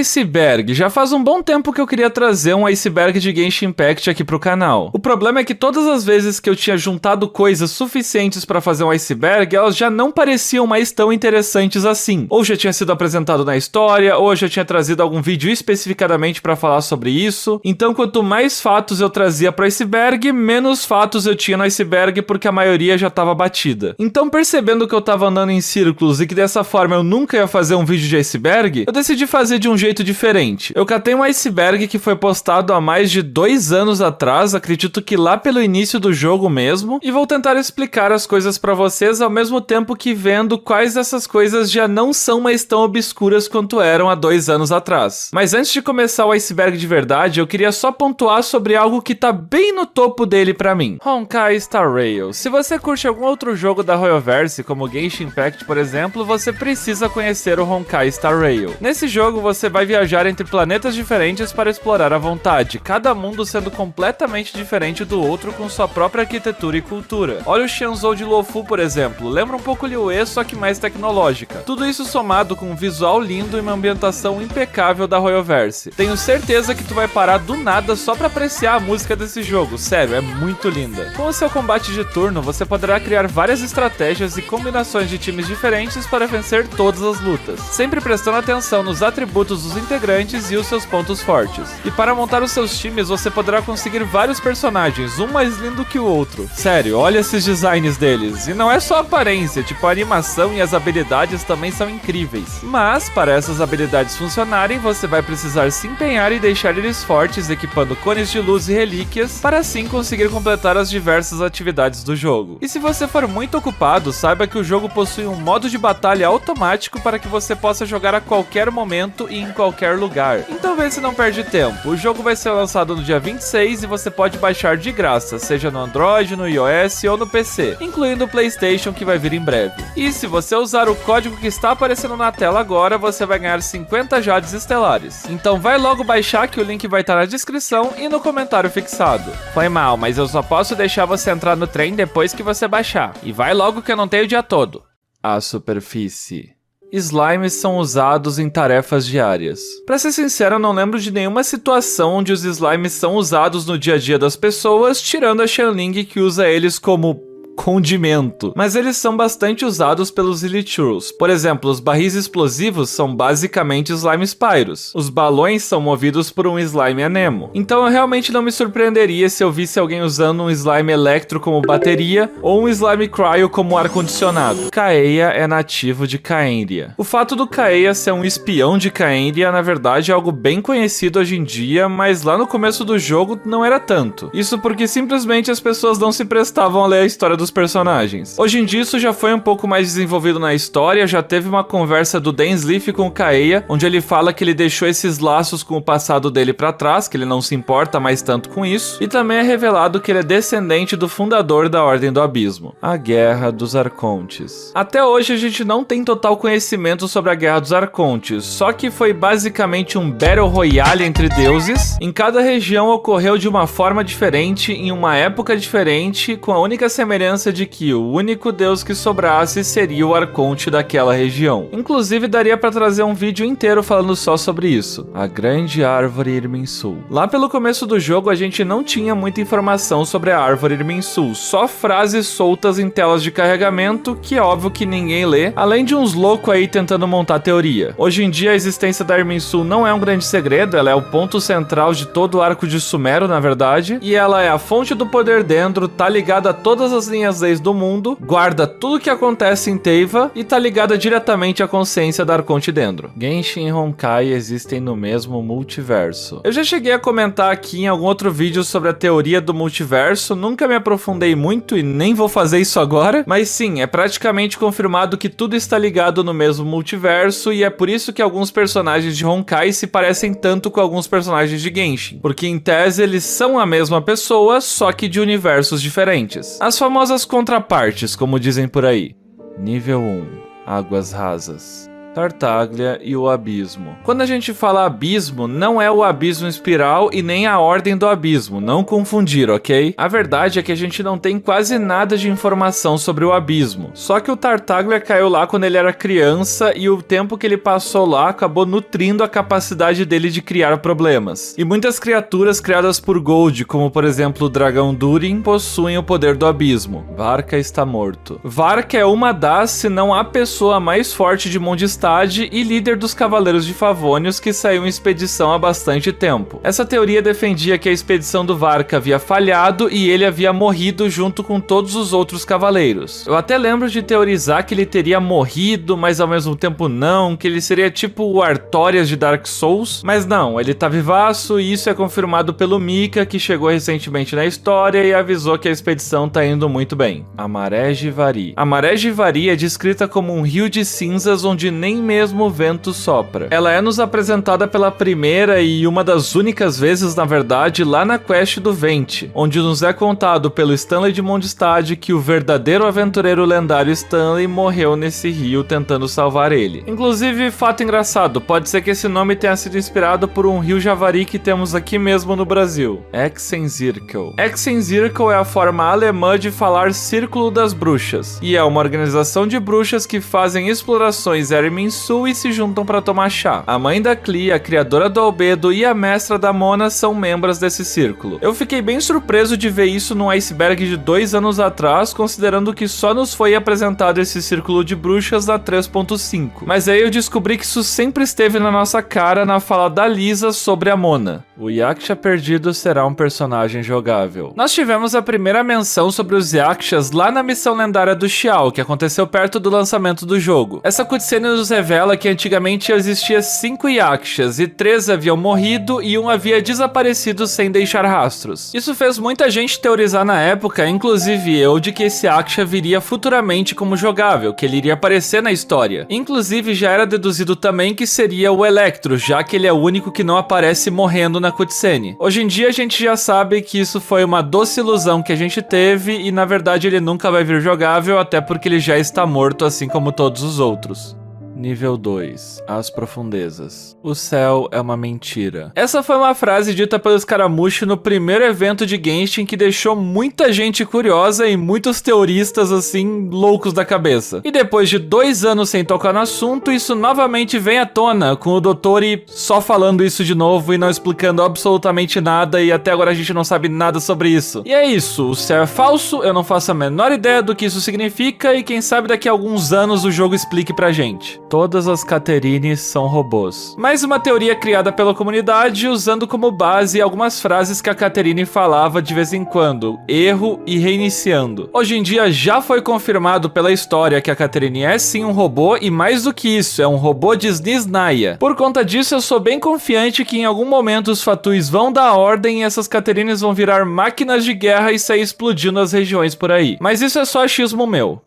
Iceberg. Já faz um bom tempo que eu queria trazer um iceberg de Genshin Impact aqui pro canal. O problema é que todas as vezes que eu tinha juntado coisas suficientes pra fazer um iceberg, elas já não pareciam mais tão interessantes assim. Ou já tinha sido apresentado na história, ou eu já tinha trazido algum vídeo especificadamente pra falar sobre isso. Então, quanto mais fatos eu trazia pro iceberg, menos fatos eu tinha no iceberg, porque a maioria já tava batida. Então, percebendo que eu tava andando em círculos e que dessa forma eu nunca ia fazer um vídeo de iceberg, eu decidi fazer de um jeito diferente. Eu catei um iceberg que foi postado há mais de 2 anos atrás, acredito que lá pelo início do jogo mesmo, e vou tentar explicar as coisas pra vocês ao mesmo tempo que vendo quais dessas coisas já não são mais tão obscuras quanto eram há 2 anos atrás. Mas antes de começar o iceberg de verdade, eu queria só pontuar sobre algo que tá bem no topo dele pra mim. Honkai Star Rail. Se você curte algum outro jogo da Royoverse, como Genshin Impact, por exemplo, você precisa conhecer o Honkai Star Rail. Nesse jogo, você vai viajar entre planetas diferentes para explorar à vontade, cada mundo sendo completamente diferente do outro com sua própria arquitetura e cultura. Olha o Xianzhou de Luofu, por exemplo, lembra um pouco Liyue, só que mais tecnológica. Tudo isso somado com um visual lindo e uma ambientação impecável da Royoverse. Tenho certeza que tu vai parar do nada só pra apreciar a música desse jogo, sério, é muito linda. Com o seu combate de turno, você poderá criar várias estratégias e combinações de times diferentes para vencer todas as lutas, sempre prestando atenção nos atributos dos integrantes e os seus pontos fortes. E para montar os seus times, você poderá conseguir vários personagens, um mais lindo que o outro. Sério, olha esses designs deles. E não é só a aparência, tipo a animação e as habilidades também são incríveis. Mas, para essas habilidades funcionarem, você vai precisar se empenhar e deixar eles fortes, equipando cones de luz e relíquias, para assim conseguir completar as diversas atividades do jogo. E se você for muito ocupado, saiba que o jogo possui um modo de batalha automático para que você possa jogar a qualquer momento e em qualquer lugar. Então vê se não perde tempo. O jogo vai ser lançado no dia 26 e você pode baixar de graça, seja no Android, no iOS ou no PC, incluindo o PlayStation que vai vir em breve. E se você usar o código que está aparecendo na tela agora, você vai ganhar 50 Jades Estelares. Então vai logo baixar que o link vai estar na descrição e no comentário fixado. Foi mal, mas eu só posso deixar você entrar no trem depois que você baixar. E vai logo que eu não tenho o dia todo. A superfície. Slimes são usados em tarefas diárias. Pra ser sincero, eu não lembro de nenhuma situação onde os slimes são usados no dia a dia das pessoas, tirando a Xianling que usa eles como condimento, mas eles são bastante usados pelos Ilichurls. Por exemplo, os barris explosivos são basicamente slimes pyros. Os balões são movidos por um slime anemo. Então eu realmente não me surpreenderia se eu visse alguém usando um slime electro como bateria ou um slime cryo como ar-condicionado. Kaeya é nativo de Caenria. O fato do Kaeya ser um espião de Caenria, na verdade, é algo bem conhecido hoje em dia, mas lá no começo do jogo não era tanto. Isso porque simplesmente as pessoas não se prestavam a ler a história dos personagens. Hoje em dia isso já foi um pouco mais desenvolvido na história, já teve uma conversa do Dainsleif com o Kaeya, onde ele fala que ele deixou esses laços com o passado dele pra trás, que ele não se importa mais tanto com isso, e também é revelado que ele é descendente do fundador da Ordem do Abismo, a Guerra dos Arcontes. Até hoje a gente não tem total conhecimento sobre a Guerra dos Arcontes, só que foi basicamente um Battle Royale entre deuses. Em cada região ocorreu de uma forma diferente, em uma época diferente, com a única semelhança de que o único deus que sobrasse seria o Arconte daquela região. Inclusive daria pra trazer um vídeo inteiro falando só sobre isso. A Grande Árvore Irminsul. Lá pelo começo do jogo a gente não tinha muita informação sobre a Árvore Irminsul, só frases soltas em telas de carregamento que é óbvio que ninguém lê, além de uns loucos aí tentando montar teoria. Hoje em dia a existência da Irminsul não é um grande segredo, ela é o ponto central de todo o arco de Sumero, na verdade, e ela é a fonte do poder dentro, tá ligada a todas as linhas leis do mundo, guarda tudo que acontece em Teyva e tá ligada diretamente à consciência da Arconte Dendro. Genshin e Honkai existem no mesmo multiverso. Eu já cheguei a comentar aqui em algum outro vídeo sobre a teoria do multiverso, nunca me aprofundei muito e nem vou fazer isso agora, mas sim, é praticamente confirmado que tudo está ligado no mesmo multiverso e é por isso que alguns personagens de Honkai se parecem tanto com alguns personagens de Genshin, porque em tese eles são a mesma pessoa, só que de universos diferentes. As famosas contrapartes, como dizem por aí. Nível 1. Águas rasas. Tartaglia e o abismo. Quando a gente fala abismo, não é o abismo espiral e nem a ordem do abismo, não confundir, ok? A verdade é que a gente não tem quase nada de informação sobre o abismo. Só que o Tartaglia caiu lá quando ele era criança e o tempo que ele passou lá acabou nutrindo a capacidade dele de criar problemas. E muitas criaturas criadas por Gold, como por exemplo o dragão Durin, possuem o poder do abismo. Varka está morto. Varka é uma das, se não a pessoa mais forte de Mondstadt e líder dos Cavaleiros de Favonius que saiu em expedição há bastante tempo. Essa teoria defendia que a expedição do Varka havia falhado e ele havia morrido junto com todos os outros cavaleiros. Eu até lembro de teorizar que ele teria morrido, mas ao mesmo tempo não, que ele seria tipo o Artorias de Dark Souls, mas não, ele tá vivaço e isso é confirmado pelo Mika, que chegou recentemente na história e avisou que a expedição tá indo muito bem. A Maré Givari. A Maré Givari é descrita como um rio de cinzas onde nem mesmo o vento sopra. Ela é nos apresentada pela primeira e uma das únicas vezes, na verdade, lá na quest do Venti, onde nos é contado pelo Stanley de Mondstadt que o verdadeiro aventureiro lendário Stanley morreu nesse rio tentando salvar ele. Inclusive, fato engraçado, pode ser que esse nome tenha sido inspirado por um rio Javari que temos aqui mesmo no Brasil. Exenzirkel. Exenzirkel é a forma alemã de falar Círculo das Bruxas, e é uma organização de bruxas que fazem explorações Sul e se juntam para tomar chá. A mãe da Clea, a criadora do Albedo e a mestra da Mona são membros desse círculo. Eu fiquei bem surpreso de ver isso num iceberg de 2 anos atrás, considerando que só nos foi apresentado esse círculo de bruxas na 3.5. Mas aí eu descobri que isso sempre esteve na nossa cara na fala da Lisa sobre a Mona. O Yaksha perdido será um personagem jogável. Nós tivemos a primeira menção sobre os Yakshas lá na missão lendária do Xiao, que aconteceu perto do lançamento do jogo. Essa cutscene nos revela que antigamente existia 5 Yakshas e 3 haviam morrido e um havia desaparecido sem deixar rastros. Isso fez muita gente teorizar na época, inclusive eu, de que esse Yaksha viria futuramente como jogável, que ele iria aparecer na história. Inclusive já era deduzido também que seria o Electro, já que ele é o único que não aparece morrendo na cutscene. Hoje em dia a gente já sabe que isso foi uma doce ilusão que a gente teve e na verdade ele nunca vai vir jogável, até porque ele já está morto assim como todos os outros. Nível 2. As profundezas. O céu é uma mentira. Essa foi uma frase dita pelo Scaramucci no primeiro evento de Genshin que deixou muita gente curiosa e muitos teoristas assim, loucos da cabeça. E depois de 2 anos sem tocar no assunto, isso novamente vem à tona, com o Dottori só falando isso de novo e não explicando absolutamente nada e até agora a gente não sabe nada sobre isso. E é isso, o céu é falso, eu não faço a menor ideia do que isso significa e quem sabe daqui a alguns anos o jogo explique pra gente. Todas as Caterines são robôs. Mais uma teoria criada pela comunidade usando como base algumas frases que a Caterine falava de vez em quando, erro e reiniciando. Hoje em dia já foi confirmado pela história que a Caterine é sim um robô e mais do que isso, é um robô de Snizhnaya. Por conta disso eu sou bem confiante que em algum momento os Fatuis vão dar ordem e essas Caterines vão virar máquinas de guerra e sair explodindo as regiões por aí. Mas isso é só achismo meu.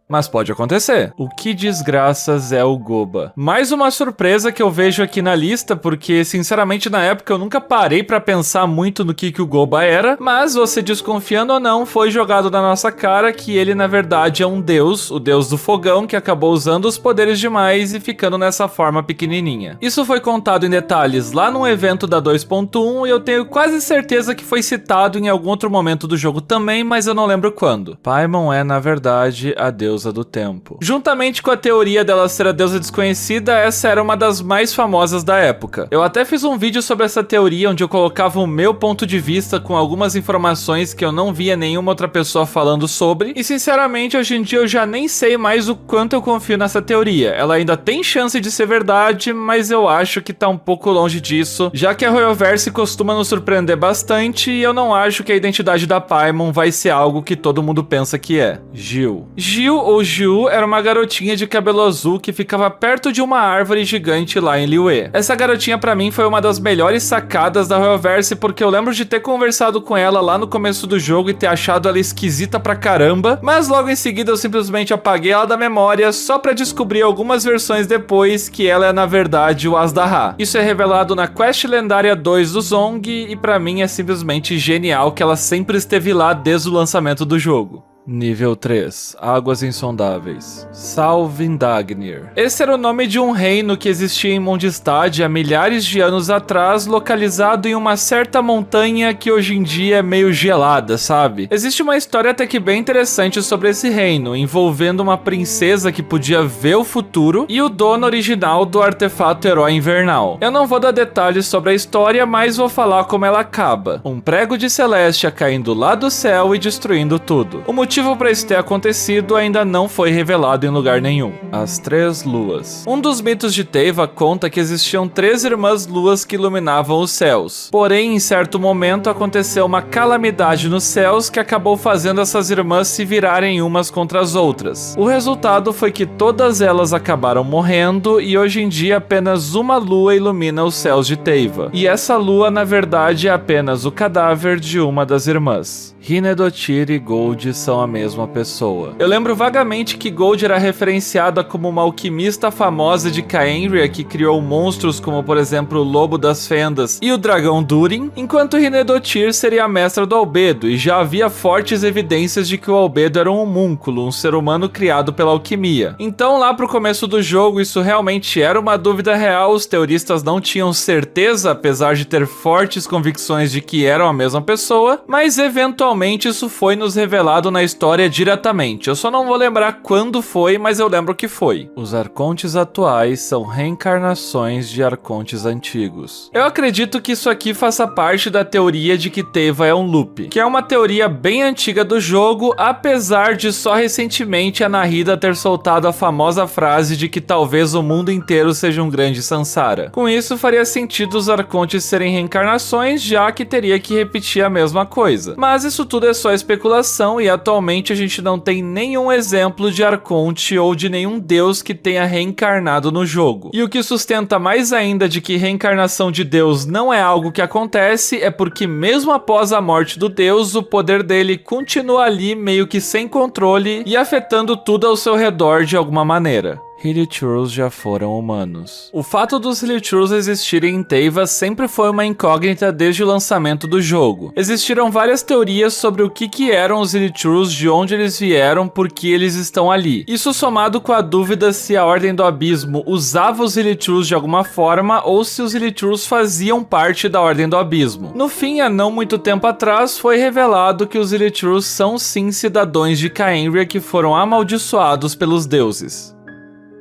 Mas pode acontecer. O que desgraças é o Goba? Mais uma surpresa que eu vejo aqui na lista, porque sinceramente na época eu nunca parei pra pensar muito no que o Goba era, mas você desconfiando ou não, foi jogado na nossa cara que ele na verdade é um deus, o deus do fogão, que acabou usando os poderes demais e ficando nessa forma pequenininha. Isso foi contado em detalhes lá num evento da 2.1 e eu tenho quase certeza que foi citado em algum outro momento do jogo também, mas eu não lembro quando. Paimon é na verdade a deusa do tempo. Juntamente com a teoria dela ser a deusa desconhecida, essa era uma das mais famosas da época. Eu até fiz um vídeo sobre essa teoria onde eu colocava o meu ponto de vista com algumas informações que eu não via nenhuma outra pessoa falando sobre, e sinceramente hoje em dia eu já nem sei mais o quanto eu confio nessa teoria. Ela ainda tem chance de ser verdade, mas eu acho que tá um pouco longe disso, já que a Royalverse costuma nos surpreender bastante e eu não acho que a identidade da Paimon vai ser algo que todo mundo pensa que é. Gil ou Jiu era uma garotinha de cabelo azul que ficava perto de uma árvore gigante lá em Liyue. Essa garotinha pra mim foi uma das melhores sacadas da Royalverse porque eu lembro de ter conversado com ela lá no começo do jogo e ter achado ela esquisita pra caramba, mas logo em seguida eu simplesmente apaguei ela da memória só pra descobrir algumas versões depois que ela é na verdade o Azdaha. Isso é revelado na Quest Lendária 2 do Zong e pra mim é simplesmente genial que ela sempre esteve lá desde o lançamento do jogo. Nível 3. Águas insondáveis. Salvindagnir. Esse era o nome de um reino que existia em Mondstadt há milhares de anos atrás, localizado em uma certa montanha que hoje em dia é meio gelada, sabe? Existe uma história até que bem interessante sobre esse reino, envolvendo uma princesa que podia ver o futuro e o dono original do artefato herói invernal. Eu não vou dar detalhes sobre a história, mas vou falar como ela acaba. Um prego de Celestia caindo lá do céu e destruindo tudo. O motivo para isso ter acontecido ainda não foi revelado em lugar nenhum. As Três Luas. Um dos mitos de Teyva conta que existiam 3 irmãs luas que iluminavam os céus. Porém, em certo momento aconteceu uma calamidade nos céus que acabou fazendo essas irmãs se virarem umas contra as outras. O resultado foi que todas elas acabaram morrendo e hoje em dia apenas uma lua ilumina os céus de Teyva. E essa lua, na verdade, é apenas o cadáver de uma das irmãs. Hinedotir e Gold são a mesma pessoa. Eu lembro vagamente que Gold era referenciada como uma alquimista famosa de Khaenri'ah que criou monstros como, por exemplo, o Lobo das Fendas e o Dragão Durin, enquanto Hinedotir seria a mestra do Albedo, e já havia fortes evidências de que o Albedo era um homúnculo, um ser humano criado pela alquimia. Então, lá pro começo do jogo, isso realmente era uma dúvida real, os teoristas não tinham certeza, apesar de ter fortes convicções de que eram a mesma pessoa, mas eventualmente isso foi nos revelado na história diretamente. Eu só não vou lembrar quando foi, mas eu lembro que foi. Os arcontes atuais são reencarnações de arcontes antigos. Eu acredito que isso aqui faça parte da teoria de que Teyva é um loop, que é uma teoria bem antiga do jogo, apesar de só recentemente a Nahida ter soltado a famosa frase de que talvez o mundo inteiro seja um grande Sansara. Com isso, faria sentido os arcontes serem reencarnações, já que teria que repetir a mesma coisa. Mas isso tudo é só especulação e atualmente a gente não tem nenhum exemplo de arconte ou de nenhum deus que tenha reencarnado no jogo. E o que sustenta mais ainda de que reencarnação de deus não é algo que acontece é porque mesmo após a morte do deus, o poder dele continua ali meio que sem controle e afetando tudo ao seu redor de alguma maneira. Hilichurls já foram humanos. O fato dos Hilichurls existirem em Teyva sempre foi uma incógnita desde o lançamento do jogo. Existiram várias teorias sobre o que eram os Hilichurls, de onde eles vieram, por que eles estão ali. Isso somado com a dúvida se a Ordem do Abismo usava os Hilichurls de alguma forma ou se os Hilichurls faziam parte da Ordem do Abismo. No fim, há não muito tempo atrás, foi revelado que os Hilichurls são sim cidadãos de Khaenri'ah que foram amaldiçoados pelos deuses.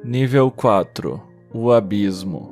Nível 4. O Abismo.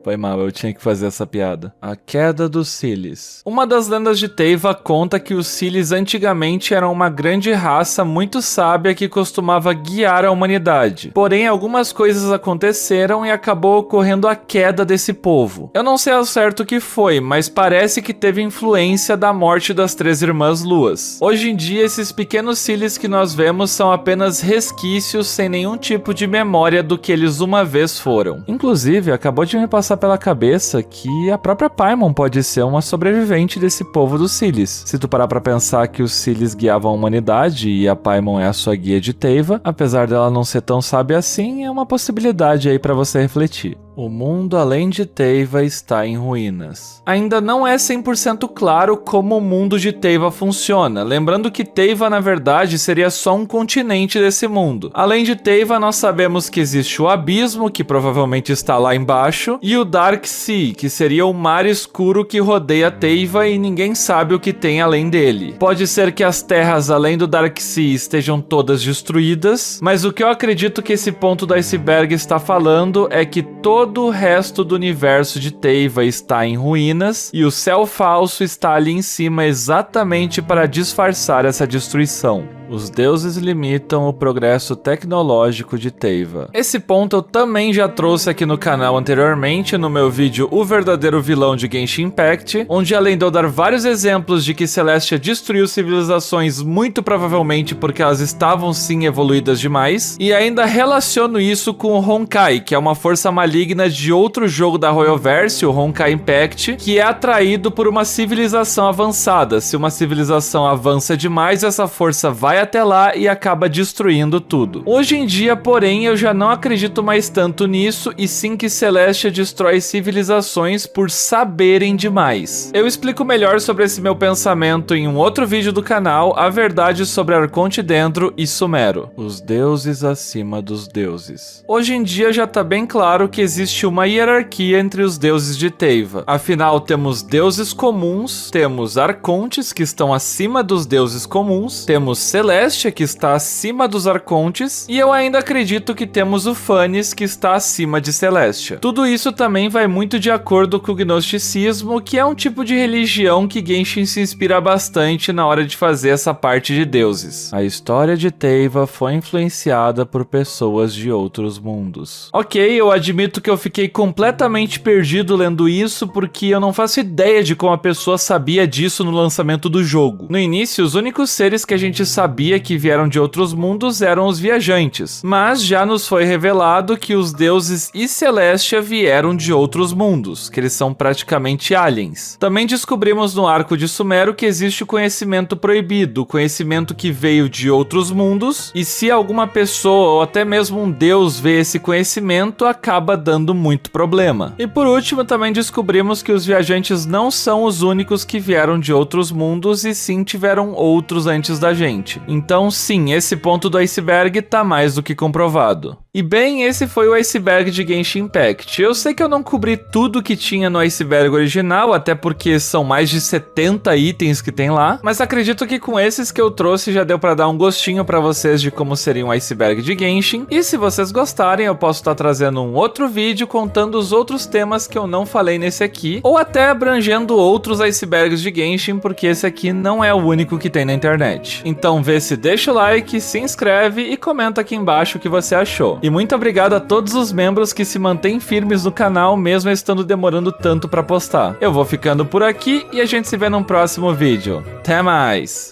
Foi mal, eu tinha que fazer essa piada. A queda dos Silis. Uma das lendas de Teyva conta que os Silis antigamente eram uma grande raça muito sábia que costumava guiar a humanidade. Porém, algumas coisas aconteceram e acabou ocorrendo a queda desse povo. Eu não sei ao certo o que foi, mas parece que teve influência da morte das 3 irmãs luas. Hoje em dia, esses pequenos Silis que nós vemos são apenas resquícios sem nenhum tipo de memória do que eles uma vez foram. Inclusive, acabou de me passar pela cabeça que a própria Paimon pode ser uma sobrevivente desse povo dos Silis. Se tu parar pra pensar que os Silis guiavam a humanidade e a Paimon é a sua guia de Teyva, apesar dela não ser tão sábia assim, é uma possibilidade aí pra você refletir. O mundo além de Teyva está em ruínas. Ainda não é 100% claro como o mundo de Teyva funciona, lembrando que Teyva na verdade seria só um continente desse mundo. Além de Teyva, nós sabemos que existe o Abismo, que provavelmente está lá embaixo, e o Dark Sea, que seria o mar escuro que rodeia Teyva e ninguém sabe o que tem além dele. Pode ser que as terras além do Dark Sea estejam todas destruídas, mas o que eu acredito que esse ponto do iceberg está falando é que todo o resto do universo de Teyva está em ruínas e o céu falso está ali em cima exatamente para disfarçar essa destruição. Os deuses limitam o progresso tecnológico de Teyva. Esse ponto eu também já trouxe aqui no canal anteriormente, no meu vídeo O Verdadeiro Vilão de Genshin Impact, onde além de eu dar vários exemplos de que Celestia destruiu civilizações muito provavelmente porque elas estavam sim evoluídas demais, e ainda relaciono isso com o Honkai, que é uma força maligna de outro jogo da Royalverse, o Honkai Impact, que é atraído por uma civilização avançada. Se uma civilização avança demais, essa força vai vai até lá e acaba destruindo tudo. Hoje em dia, porém, eu já não acredito mais tanto nisso, e sim que Celestia destrói civilizações por saberem demais. Eu explico melhor sobre esse meu pensamento em um outro vídeo do canal, A Verdade sobre Arconte Dendro e Sumero, os deuses acima dos deuses. Hoje em dia já tá bem claro que existe uma hierarquia entre os deuses de Teyva. Afinal, temos deuses comuns, temos arcontes que estão acima dos deuses comuns, temos Celestia que está acima dos arcontes, e eu ainda acredito que temos o Phanes que está acima de Celestia. Tudo isso também vai muito de acordo com o gnosticismo, que é um tipo de religião que Genshin se inspira bastante na hora de fazer essa parte de deuses. A história de Teyva foi influenciada por pessoas de outros mundos. Ok, eu admito que eu fiquei completamente perdido lendo isso, porque eu não faço ideia de como a pessoa sabia disso no lançamento do jogo. No início, os únicos seres que a gente sabia que vieram de outros mundos eram os viajantes, mas já nos foi revelado que os deuses e Celestia vieram de outros mundos, que eles são praticamente aliens. Também descobrimos no arco de Sumero que existe o conhecimento proibido, o conhecimento que veio de outros mundos, e se alguma pessoa ou até mesmo um deus vê esse conhecimento, acaba dando muito problema. E por último, também descobrimos que os viajantes não são os únicos que vieram de outros mundos, e sim tiveram outros antes da gente. Então sim, esse ponto do iceberg tá mais do que comprovado. E bem, esse foi o iceberg de Genshin Impact. Eu sei que eu não cobri tudo que tinha no iceberg original, até porque são mais de 70 itens que tem lá, mas acredito que com esses que eu trouxe já deu pra dar um gostinho pra vocês de como seria um iceberg de Genshin, e se vocês gostarem eu posso estar trazendo um outro vídeo contando os outros temas que eu não falei nesse aqui, ou até abrangendo outros icebergs de Genshin, porque esse aqui não é o único que tem na internet. Então vê se deixa o like, se inscreve e comenta aqui embaixo o que você achou. E muito obrigado a todos os membros que se mantêm firmes no canal, mesmo estando demorando tanto pra postar. Eu vou ficando por aqui e a gente se vê num próximo vídeo. Até mais!